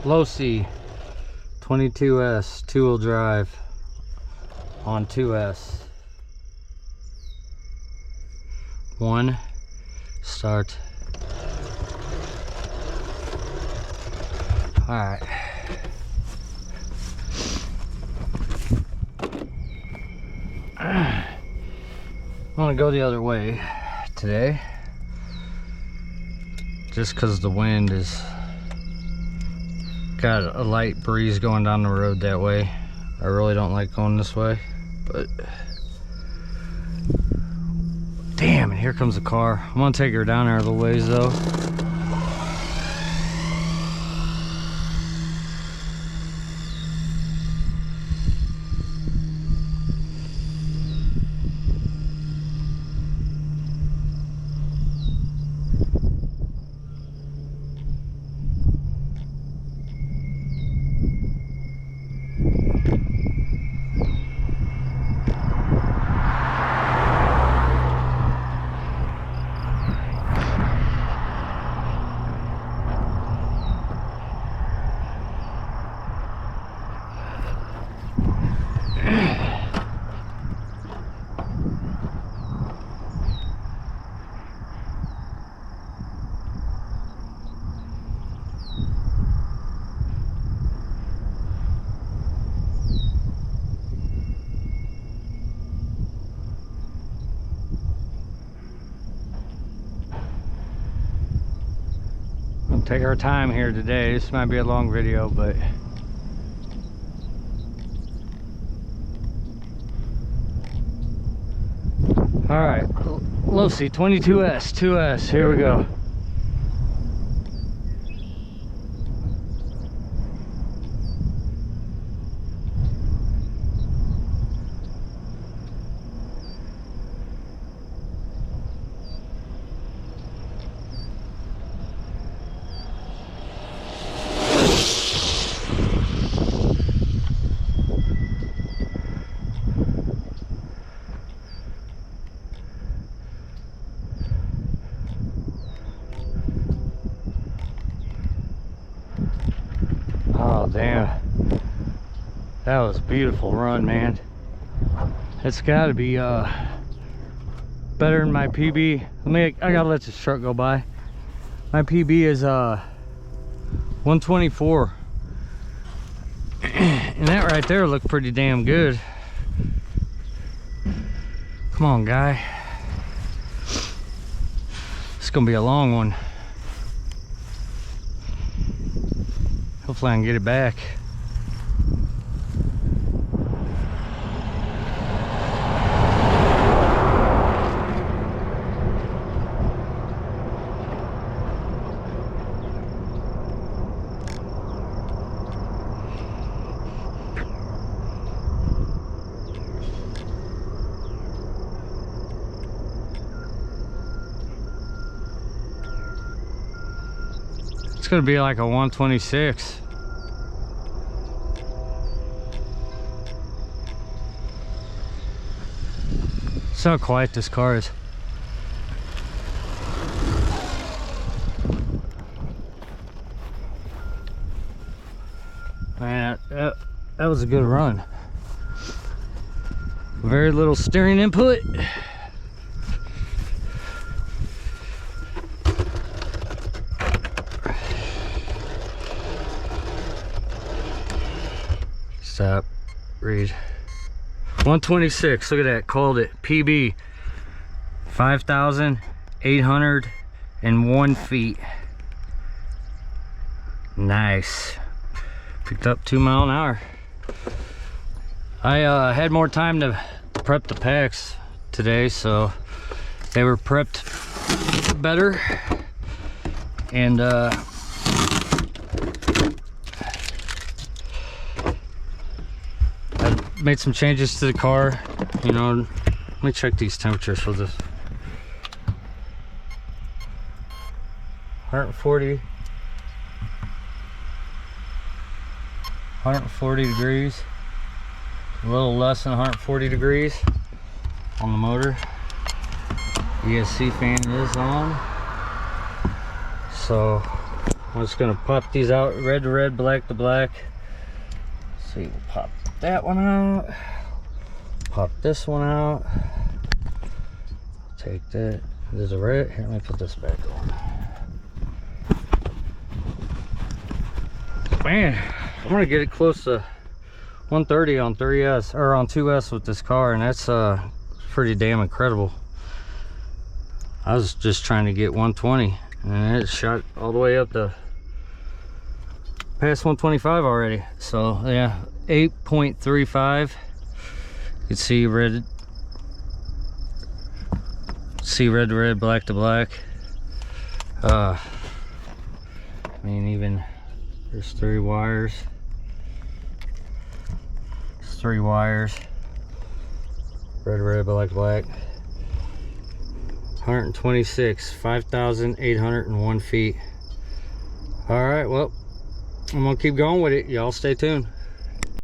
LOSI 22S 2-wheel drive on 2S. 1, start. Alright. I'm gonna go the other way today, just because the wind is got a light breeze going down the road that way. I really don't like going this way, but damn, and here comes a car. I'm gonna take her down there a little ways though. Take our time here today. This might be a long video, but all right, LOSI 22S 2S, here we go. Oh damn, that was a beautiful run, man. It's got to be better than my PB. I gotta let this truck go by. My PB is 124, and that right there looked pretty damn good. Come on, guy, it's gonna be a long one. Hopefully I can get it back. It's gonna be like a 126. That's how quiet this car is. Man, that was a good run. Very little steering input. Stop, read. 126, look at that, called it. PB 5,801 feet. Nice. Picked up 2 miles an hour. I had more time to prep the packs today, so they were prepped better, and made some changes to the car. You know, let me check these temperatures for this. 140 degrees, a little less than 140 degrees on the motor. ESC fan is on, so I'm just gonna pop these out, red to red, black to black. Let's see, we'll pop that one out. Pop this one out. Take that. There's a red. Here, let me put this back on. Man, I'm gonna get it close to 130 on 3S or on 2S with this car, and that's pretty damn incredible. I was just trying to get 120, and it shot all the way up to past 125 already. So yeah, 8.35. You can see red to red, black to black. I mean, even there's 3 wires. There's 3 wires. Red to red, black to black. 126, 5,801 feet. All right, well, I'm gonna keep going with it. Y'all stay tuned.